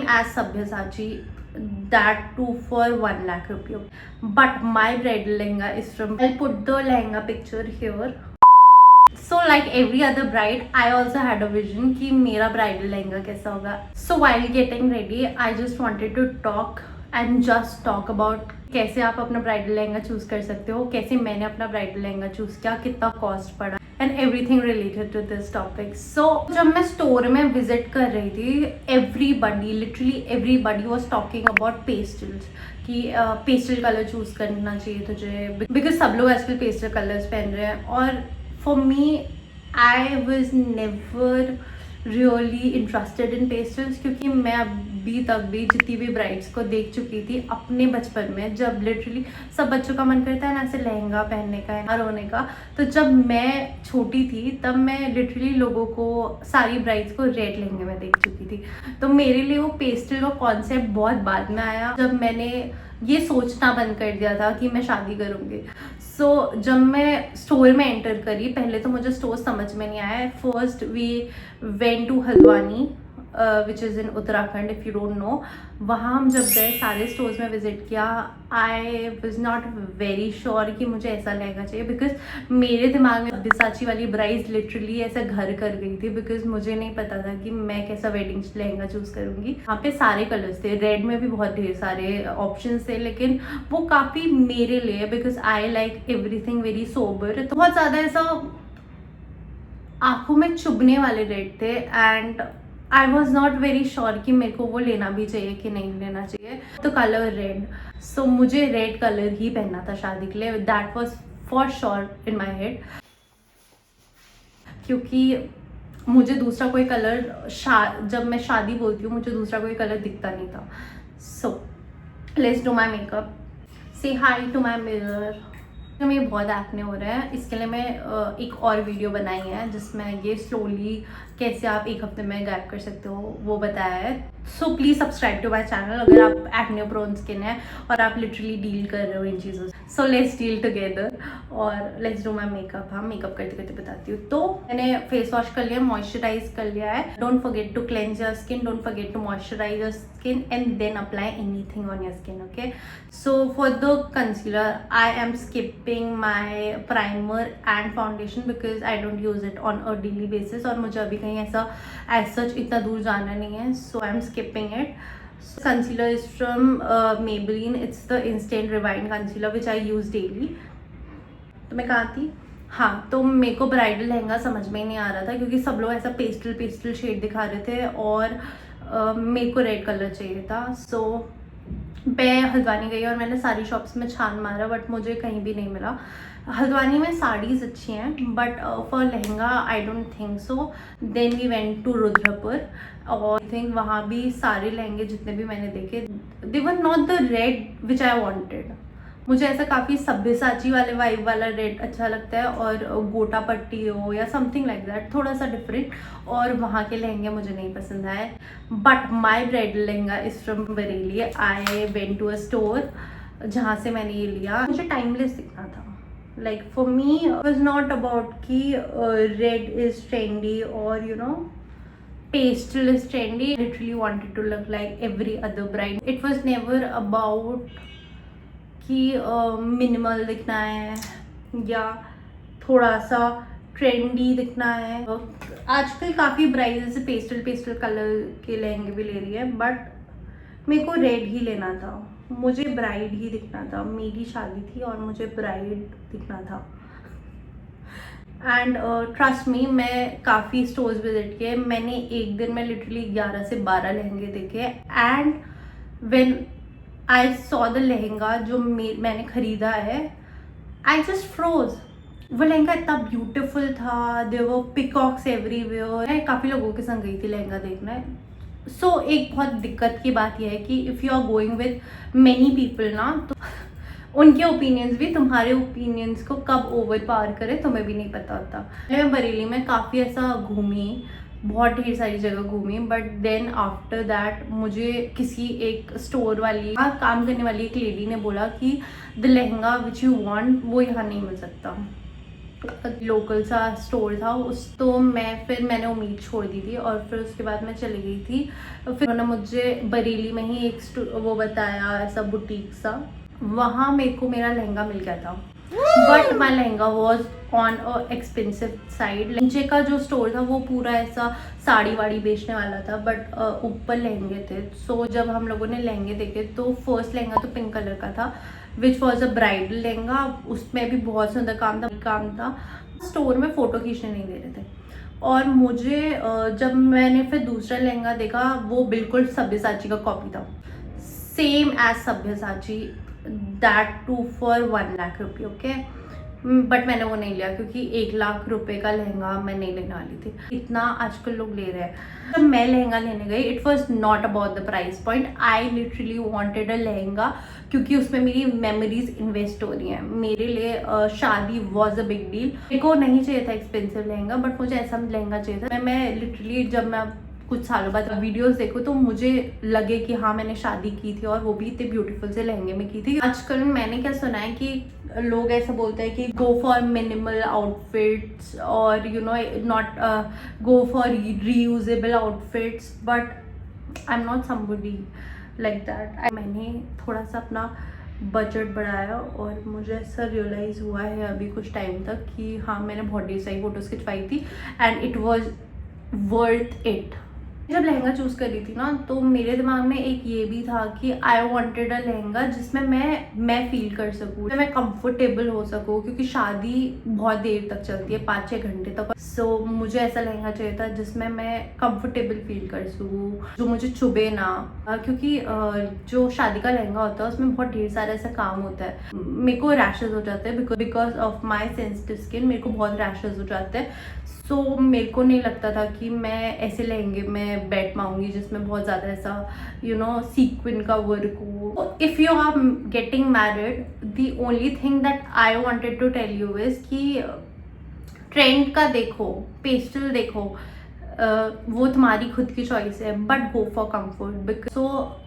as Sabyasachi, that too for 1 lakh rupee. But my bridal lehenga is from, I'll put the lehenga picture here. So like every other bride, I also had a vision कि मेरा bridal lehenga कैसा होगा. So while getting ready, I just wanted to talk and just talk about कैसे आप अपना bridal lehenga choose कर सकते हो, कैसे मैंने अपना ब्राइडल लहंगा चूज़ किया, कितना कॉस्ट पड़ा and everything related to this topic. So जब मैं स्टोर में विजिट कर रही थी, literally everybody was talking about pastels कि पेस्टल कलर चूज़ करना चाहिए तुझे, बिकॉज सब लोग आजकल पेस्टल कलर्स पहन रहे हैं. और for me, I was never really interested in pastels, क्योंकि मैं अभी तक भी जितनी भी ब्राइड्स को देख चुकी थी अपने बचपन में, जब लिटरली सब बच्चों का मन करता है ना ऐसे लहंगा पहनने का या रोने का, तो जब मैं छोटी थी तब मैं लिटरली लोगों को, सारी ब्राइड्स को रेड लहंगे में देख चुकी थी. तो मेरे लिए वो पेस्टल का कॉन्सेप्ट बहुत बाद में आया, जब मैंने ये सोचना बंद कर दिया था कि मैं शादी करूँगी. सो जब मैं स्टोर में एंटर करी, पहले तो मुझे स्टोर समझ में नहीं आया. First we went to Haldwani which is in Uttarakhand, if you don't know. वहाँ हम जब गए, सारे स्टोर्स में विजिट किया, I was not very sure कि मुझे ऐसा लहंगा चाहिए, बिकॉज मेरे दिमाग में सब्यसाची वाली ब्राइड लिटरली ऐसा घर कर गई थी, बिकॉज मुझे नहीं पता था कि मैं कैसा वेडिंग लहंगा चूज़ करूँगी. वहाँ पे सारे कलर्स थे, रेड में भी बहुत ढेर सारे ऑप्शंस थे, लेकिन वो काफ़ी मेरे लिए, because I like everything very sober. तो बहुत ज़्यादा ऐसा आंखों में चुभने वाले रेड थे and I was not very sure कि मेरे को वो लेना भी चाहिए कि नहीं लेना चाहिए. तो कलर रेड, सो मुझे रेड कलर ही पहनना था शादी के लिए. That was for sure in my head, क्योंकि मुझे दूसरा कोई कलर, जब मैं शादी बोलती हूँ मुझे दूसरा कोई कलर दिखता नहीं था. So let's do my makeup. से हाई टू माई मिरर. मेरे बहुत एक्ने हो रहा है, इसके लिए मैं एक और वीडियो बनाई है जिसमें ये स्लोली कैसे आप एक हफ्ते में गायब कर सकते हो वो बताया है. So please subscribe to my channel अगर आप एक्ने प्रोन स्किन है और आप लिटरली डील कर रहे हो इन चीज़ों से. सो लेट्स डील टुगेदर और लेट्स डू माई मेकअप. हाँ, मेकअप करते करते बताती हूँ. तो मैंने फेस वॉश कर लिया, मॉइस्चराइज कर लिया है. Don't forget to cleanse your skin, don't forget to moisturise your skin and then apply anything on your skin. Okay, so for the concealer I am skipping my primer and foundation because I don't use it on a daily basis, और मुझे अभी कहीं ऐसा as such इतना दूर जाना नहीं है. So I am skipping it. Concealer is from Maybelline. It's the Instant Rewind Concealer which I use daily. तो मैं कहाँ थी? हाँ, तो मेरे को ब्राइडल लहंगा समझ में ही नहीं आ रहा था, क्योंकि सब लोग ऐसा पेस्टल शेड दिखा रहे थे और मेरे को रेड कलर चाहिए था. सो मैं हल्द्वानी गई और मैंने सारी शॉप्स में छान मारा, बट मुझे कहीं भी नहीं मिला. हल्द्वानी में साड़ीज़ अच्छी हैं, but for lehenga I don't think so. Then we went to Rudrapur और आई थिंक वहाँ भी सारे लहंगे जितने भी मैंने देखे, they were not the red which I wanted. मुझे ऐसा काफ़ी सब्यसाची वाले वाइब वाला रेड अच्छा लगता है, और गोटा पट्टी हो या समथिंग लाइक दैट, थोड़ा सा डिफरेंट. और वहाँ के लहंगे मुझे नहीं पसंद आए. But my bridal lehenga is from Bareilly. I went to a store जहाँ से मैंने ये लिया. मुझे टाइमलेस दिखना था. Like for me it was not about कि red is trendy or you know pastel is trendy. I literally wanted to look like every other bride. It was never about कि minimal दिखना है या थोड़ा सा trendy दिखना है. आजकल काफ़ी ब्राइड्स पेस्टल कलर के लहंगे भी ले रही है, बट मेरे को रेड ही लेना था. मुझे ब्राइड ही दिखना था. मेरी शादी थी और मुझे ब्राइड दिखना था. एंड ट्रस्ट मी, मैं काफ़ी स्टोर्स विजिट किए. मैंने एक दिन में लिटरली 11 से 12 लहंगे देखे. And when I saw the lehenga जो मैंने ख़रीदा है, आई जस्ट फ्रोज. वो लहंगा इतना ब्यूटीफुल था. There were peacocks everywhere. मैं काफ़ी लोगों के संग गई थी लहंगा देखने. सो एक बहुत दिक्कत की बात यह है कि if you are going with many people ना, तो उनके ओपिनियंस भी तुम्हारे ओपिनियंस को कब ओवर पावर करे तुम्हें भी नहीं पता होता. मैं बरेली में काफ़ी ऐसा घूमी, बहुत ढेर सारी जगह घूमी, बट देन आफ्टर दैट मुझे किसी एक स्टोर वाली, काम करने वाली एक लेडी ने बोला कि the lehenga which you want वो यहाँ नहीं मिल सकता. लोकल सा स्टोर था उस, तो मैंने उम्मीद छोड़ दी थी और फिर उसके बाद मैं चली गई थी। फिर उन्होंने मुझे बरेली में ही एक वो बताया ऐसा बुटीक सा, वहाँ मेरे को मेरा लहंगा मिल गया था। But my lehenga was on a expensive side. नीचे का जो स्टोर था वो पूरा ऐसा साड़ी वाड़ी बेचने वाला था, बट ऊपर लहंगे थे। सो जब हम लोगों ने लहंगे देखे तो फर्स्ट लहंगा तो पिंक कलर का था, which was a bridal lehenga. उसमें भी बहुत सुंदर काम था। स्टोर में फ़ोटो खींचने नहीं दे रहे थे। और मुझे जब मैंने फिर दूसरा लहंगा देखा वो बिल्कुल सब्यसाची का कॉपी था, same as Sabyasachi, that too for 1 lakh रुपये। ओके, बट मैंने वो नहीं लिया क्योंकि 1 लाख रुपए का लहंगा मैं नहीं लेने वाली थी। इतना आजकल लोग ले रहे हैं। जब मैं लहंगा लेने गई, it was not about the price point. I literally wanted a lehenga क्योंकि उसमें मेरी मेमोरीज इन्वेस्ट हो रही हैं। मेरे लिए शादी वॉज अ बिग डील। मेरे को नहीं चाहिए था एक्सपेंसिव लहंगा, बट मुझे ऐसा लहंगा चाहिए था। मैं लिटरली जब मैं कुछ सालों बाद वीडियोस देखो तो मुझे लगे कि हाँ मैंने शादी की थी और वो भी इतने ब्यूटीफुल से लहंगे में की थी। आजकल मैंने क्या सुना है कि लोग ऐसा बोलते हैं कि गो फॉर मिनिमल आउटफिट्स और you know not go for reusable outfits, but I am not somebody like that. मैंने थोड़ा सा अपना बजट बढ़ाया और मुझे ऐसा रियलाइज़ हुआ है अभी कुछ टाइम तक कि हाँ मैंने बहुत ढेर सारी फोटोज़ खिंचवाई थी and it was worth it. जब लहंगा चूज़ कर रही थी ना तो मेरे दिमाग में एक ये भी था कि आई वांटेड अ लहंगा जिसमें मैं फील कर सकूँ, मैं कंफर्टेबल हो सकूँ, क्योंकि शादी बहुत देर तक चलती है, 5-6 घंटे तक। सो मुझे ऐसा लहंगा चाहिए था जिसमें मैं कंफर्टेबल फील कर सकूँ, जो मुझे चुभे ना, क्योंकि जो शादी का लहंगा होता है उसमें बहुत ढेर सारा ऐसा काम होता है। मेरे को रैशेज हो जाते हैं because of my sensitive skin, मेरे को बहुत रैशेज हो जाते हैं। सो मेरे को नहीं लगता था कि मैं ऐसे लहंगे में बैठ पाऊंगी जिसमें बहुत ज़्यादा ऐसा यू नो सीक्वेंस का वर्क हो। If you are getting married, the only thing that I wanted to tell you is कि ट्रेंड का देखो, पेस्टल देखो, वो तुम्हारी खुद की चॉइस है, बट गो फॉर कंफर्ट। सो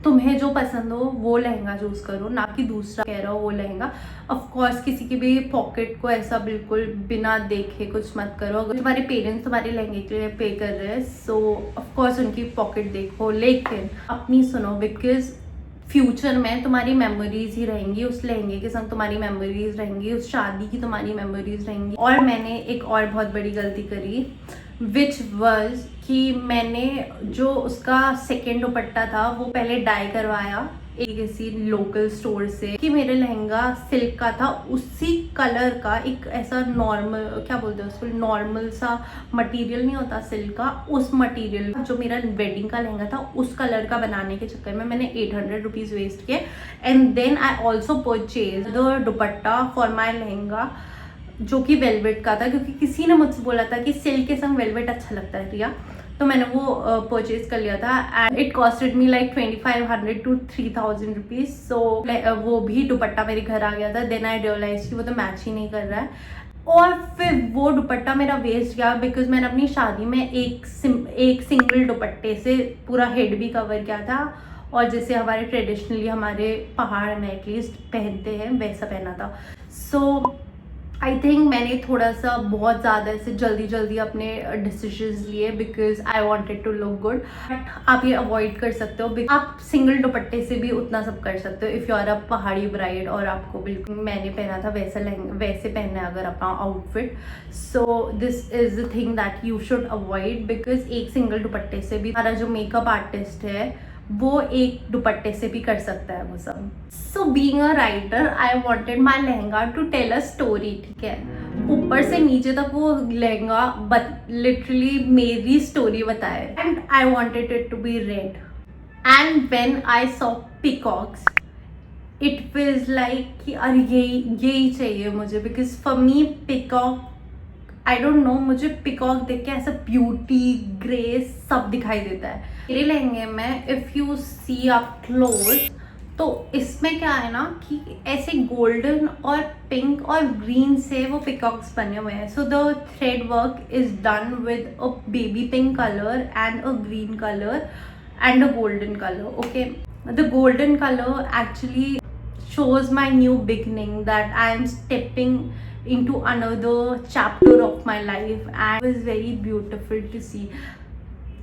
तुम्हें जो पसंद हो वो लहंगा चूज करो, ना कि दूसरा कह रहा हो वो लहंगा। ऑफ कोर्स किसी की भी पॉकेट को ऐसा बिल्कुल बिना देखे कुछ मत करो। अगर तुम्हारे पेरेंट्स तुम्हारे लहंगे के लिए पे कर रहे हैं सो ऑफ कोर्स उनकी पॉकेट देखो, लेकिन अपनी सुनो, बिकॉज फ्यूचर में तुम्हारी मेमोरीज ही रहेंगी, उस लहंगे के संग तुम्हारी मेमोरीज रहेंगी, उस शादी की तुम्हारी मेमोरीज रहेंगी। और मैंने एक और बहुत बड़ी गलती करी विच वॉज कि मैंने जो उसका सेकेंड दुपट्टा था वो पहले डाई करवाया एक किसी लोकल स्टोर से कि मेरे लहंगा सिल्क का था, उसी कलर का एक ऐसा नॉर्मल, क्या बोलते हैं उसको, नॉर्मल सा मटेरियल नहीं होता सिल्क का, उस मटेरियल जो मेरा वेडिंग का लहंगा था उस कलर का बनाने के चक्कर में मैंने 800 रुपीज़ वेस्ट किए। And then I also purchase the dupatta for my lehenga जो कि वेलवेट का था, क्योंकि किसी ने मुझसे बोला था कि सिल्क के संग वेलवेट अच्छा लगता है रिया, तो मैंने वो परचेज कर लिया था and it costed me like 2500 to 3000 rupees. So वो भी दुपट्टा मेरे घर आ गया था। देन आई रियलाइज कि वो तो मैच ही नहीं कर रहा है, और फिर वो दुपट्टा मेरा वेस्ट गया बिकॉज मैंने अपनी शादी में एक सिंगल दुपट्टे से पूरा हेड भी कवर किया था, और जैसे हमारे ट्रेडिशनली हमारे पहाड़ में एटलीस्ट पहनते हैं वैसा पहना था। सो आई थिंक मैंने थोड़ा सा बहुत ज़्यादा ऐसे जल्दी अपने डिसीजंस लिए because I wanted to look good. But आप ये अवॉइड कर सकते हो, आप सिंगल दुपट्टे से भी उतना सब कर सकते हो इफ़ यू आर अ पहाड़ी ब्राइड और आपको बिल्कुल मैंने पहना था वैसा लहंगा वैसे पहनना है अगर अपना outfit. So this is the thing that you should avoid because एक सिंगल दुपट्टे से भी हमारा जो मेकअप आर्टिस्ट है वो एक दुपट्टे से भी कर सकता है वो सब। So being a writer I wanted my lehenga to tell a story, ठीक है, ऊपर से नीचे तक वो लहंगा लिटरली मेरी स्टोरी बताए। And I wanted it to be red and when I saw peacocks it feels like कि अरे यही चाहिए मुझे, because for me peacock I don't know, मुझे पिकॉक देख के ऐसा ब्यूटी ग्रेस सब दिखाई देता है मेरे लहंगे में। If you see up close तो इसमें क्या है ना कि ऐसे गोल्डन और पिंक और ग्रीन से वो पिकॉक्स बने हुए हैं। So the thread work is done with a baby pink colour and a green colour and a golden colour. Okay, the golden colour actually shows my new beginning, that I am stepping into another chapter of my life and it was very beautiful to see.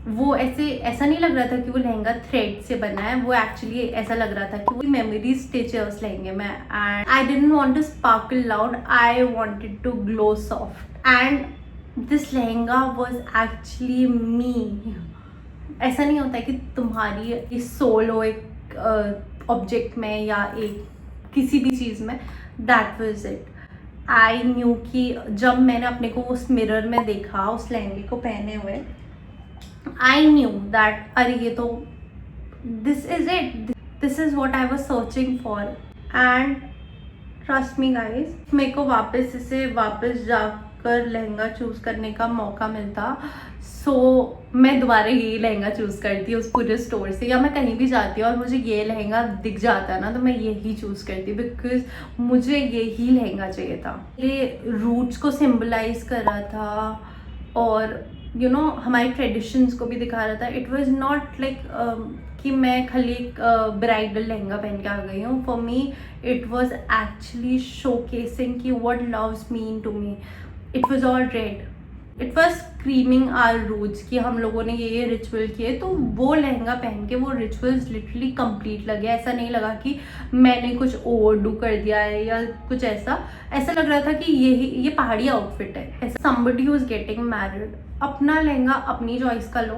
वो ऐसा नहीं लग रहा था कि वो lehenga thread से बना है, वो एक्चुअली ऐसा लग रहा था कि वो मेमोरी स्टिच है उस लहंगे में. And I didn't want to sparkle loud, I wanted to glow soft. And this लहंगा वाज एक्चुअली मी. ऐसा नहीं होता कि तुम्हारी इस सोल हो एक ऑब्जेक्ट में या एक किसी भी चीज़ में. That was it. I knew कि जब मैंने अपने को उस मिरर में देखा उस लहंगे को पहने हुए, I knew that अरे ये तो this is it, this is what I was searching for. And trust me guys, मेरे को वापस जाकर लहंगा चूज़ करने का मौका मिलता, सो मैं दोबारा ये लहंगा चूज़ करती उस पूरे स्टोर से. या मैं कहीं भी जाती और मुझे ये लहंगा दिख जाता ना तो मैं यही चूज़ करती, बिकॉज मुझे यही लहंगा चाहिए था. ये रूट्स को सिम्बलाइज कर रहा था और यू नो हमारे ट्रेडिशंस को भी दिखा रहा था. इट वॉज नॉट लाइक कि मैं खाली एक ब्राइडल लहंगा पहन के आ गई हूँ. For me it was actually showcasing कि what loves mean to me. It was all red. It was screaming our roots कि हम लोगों ने ये रिचुअल किए. तो वो लहंगा पहन के वो रिचुअल्स लिटरली कंप्लीट लगे. ऐसा नहीं लगा कि मैंने कुछ ओवरडू कर दिया है या कुछ ऐसा लग रहा था कि ये पहाड़ी आउटफिट है. ऐसा somebody who is getting married, अपना लहंगा अपनी चॉइस का लो,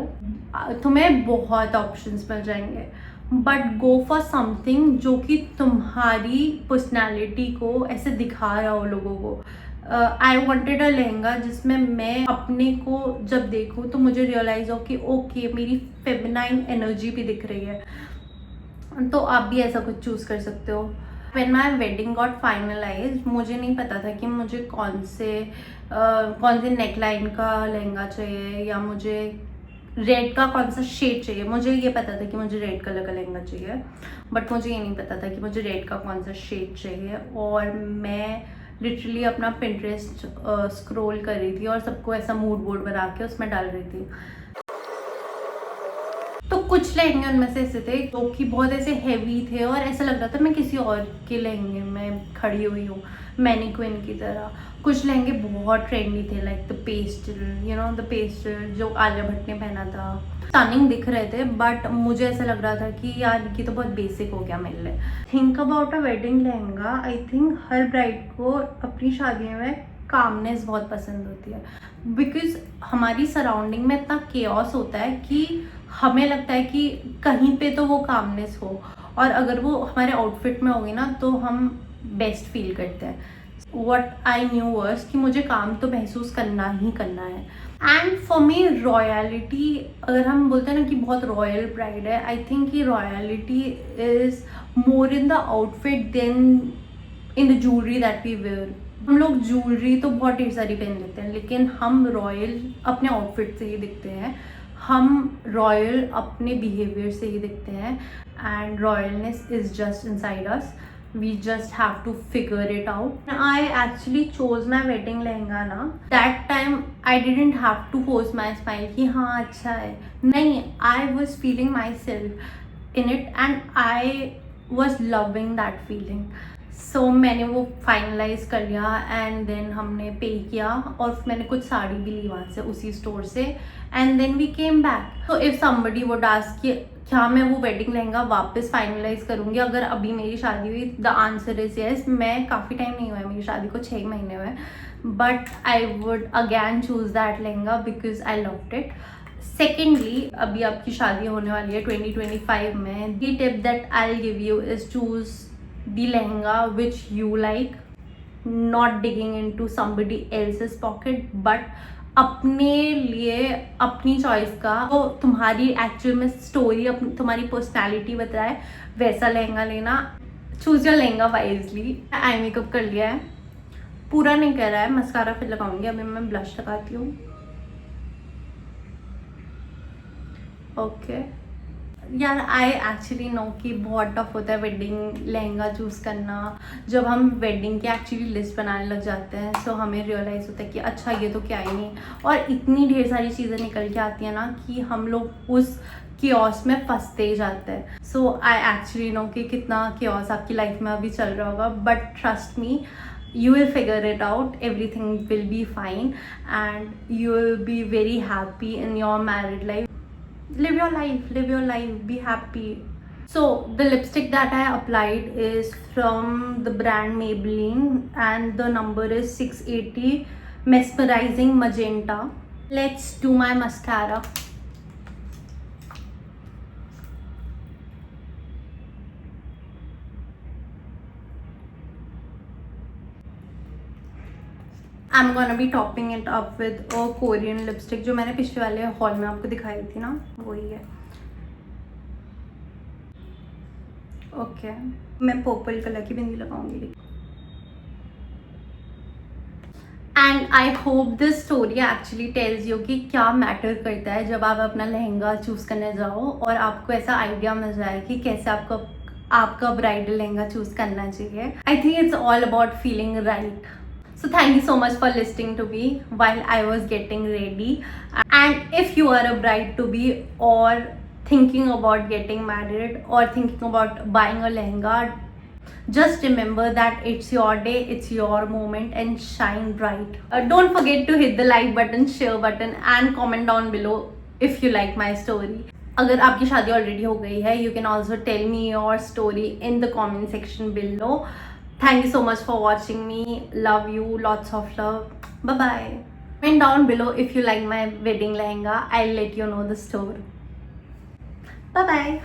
तुम्हें बहुत ऑप्शंस मिल जाएंगे, बट गो फॉर समथिंग जो कि तुम्हारी पर्सनैलिटी को ऐसे दिखा रहा हो लोगों को. आई वॉन्टेड अ लहंगा जिसमें मैं अपने को जब देखूँ तो मुझे रियलाइज हो कि ओके मेरी फेमिनाइन एनर्जी भी दिख रही है. तो आप भी ऐसा कुछ चूज़ कर सकते हो. When my wedding got finalized, मुझे नहीं पता था कि मुझे कौन से नेकलाइन का लहंगा चाहिए या मुझे रेड का कौन सा शेड चाहिए. मुझे ये पता था कि मुझे रेड कलर का लहंगा चाहिए, बट मुझे ये नहीं पता था कि मुझे रेड का कौन सा शेड चाहिए. और मैं लिटरली अपना पिंटरेस्ट स्क्रॉल कर रही थी और सबको ऐसा मूड बोर्ड बना के उसमें डाल रही थी. तो कुछ लहंगे उनमें से ऐसे थे जो कि बहुत ऐसे हैवी थे और ऐसा लग रहा था मैं किसी और के लहंगे में खड़ी हुई हूँ, मैनीक्विन की तरह. कुछ लहंगे बहुत ट्रेंडी थे, like the pastel, the pastel जो आलिया भट्ट ने पहना था. स्टनिंग दिख रहे थे, बट मुझे ऐसा लग रहा था कि यार ये तो बहुत बेसिक हो गया मेरे लिए. Think about a wedding lehenga. I think her bride को अपनी शादी में कामनेस बहुत पसंद होती है, बिकॉज हमारी सराउंडिंग में इतना केओस होता है कि हमें लगता है कि कहीं पे तो वो कामनेस हो, और अगर वो हमारे आउटफिट में होगी ना तो हम बेस्ट फील करते हैं. वट आई न्यू वर्स कि मुझे काम तो महसूस करना ही करना है. एंड फॉर मी रॉयलिटी, अगर हम बोलते हैं ना कि बहुत रॉयल ब्राइड है, आई थिंक कि royalty is more in the outfit then in the jewellery that we wear. हम लोग ज्वेलरी तो बहुत ढेर सारी पहन लेते हैं, लेकिन हम रॉयल अपने आउटफिट से ही दिखते हैं, हम रॉयल अपने बिहेवियर से ही दिखते हैं. And royalness is just inside us. We just have to figure it out. I actually chose my wedding lehenga na. That time I didn't have to force my smile कि हाँ अच्छा है. नहीं, I was feeling myself in it and I was loving that feeling. So मैंने वो finalise कर लिया and then हमने पे किया और मैंने कुछ साड़ी भी ली वहाँ से उसी स्टोर से. And then we came back. तो इफ़ समबडी वुड आस्क कि क्या मैं वो वेडिंग लहंगा वापस फाइनलाइज करूँगी अगर अभी मेरी शादी हुई, द आंसर इज़ येस. मैं काफ़ी टाइम नहीं हुआ है मेरी शादी को, 6 महीने हुए, but I would again choose that lehenga because I loved it. Secondly, अभी आपकी शादी होने वाली है 2025 में. The tip that I give you is choose the lehenga which you like, not digging into somebody else's pocket, but अपने लिए अपनी चॉइस का, तो तुम्हारी एक्चुअल में स्टोरी, तुम्हारी पर्सनैलिटी बताए वैसा लहंगा लेना. Choose your lehenga wisely. Eye makeup कर लिया है, पूरा नहीं कर रहा है, मस्कारा फिर लगाऊंगी. अभी मैं ब्लश लगाती हूँ. ओके यार, आई एक्चुअली नो कि बहुत टफ होता है वेडिंग लहंगा चूज़ करना. जब हम वेडिंग की एक्चुअली लिस्ट बनाने लग जाते हैं सो हमें रियलाइज़ होता है कि अच्छा ये तो क्या ही नहीं, और इतनी ढेर सारी चीज़ें निकल के आती हैं ना कि हम लोग उस कियोस में फंसते ही जाते हैं. सो आई एक्चुअली नो कि कितना कियोस आपकी लाइफ में अभी चल रहा होगा, but trust me you will figure it out. Everything will be fine and you will be very happy in your married life. Live your life, be happy. So the lipstick that I applied is from the brand Maybelline and the number is 680 Mesmerizing Magenta. Let's do my mascara. I'm gonna be topping it up with a Korean lipstick जो मैंने पिछले वाले hall में आपको दिखाई थी ना, वही है. ओके मैं पर्पल कलर की बिंदी लगाऊंगी. And I hope this story actually tells you कि क्या मैटर करता है जब आप अपना लहंगा चूज़ करने जाओ और आपको ऐसा आइडिया मिल जाए कि कैसे आपका ब्राइडल लहंगा चूज़ करना चाहिए. I think it's all about feeling right. So thank you so much for listening to me while I was getting ready. And if you are a bride to be or thinking about getting married or thinking about buying a lehenga, just remember that it's your day, it's your moment and shine bright. Don't forget to hit the like button, share button and comment down below if you like my story. अगर आपकी शादी already हो गई है, you can also tell me your story in the comment section below. Thank you so much for watching me. Love you. Lots of love. Bye bye. Comment down below if you like my wedding lehenga. I'll let you know the store. Bye bye.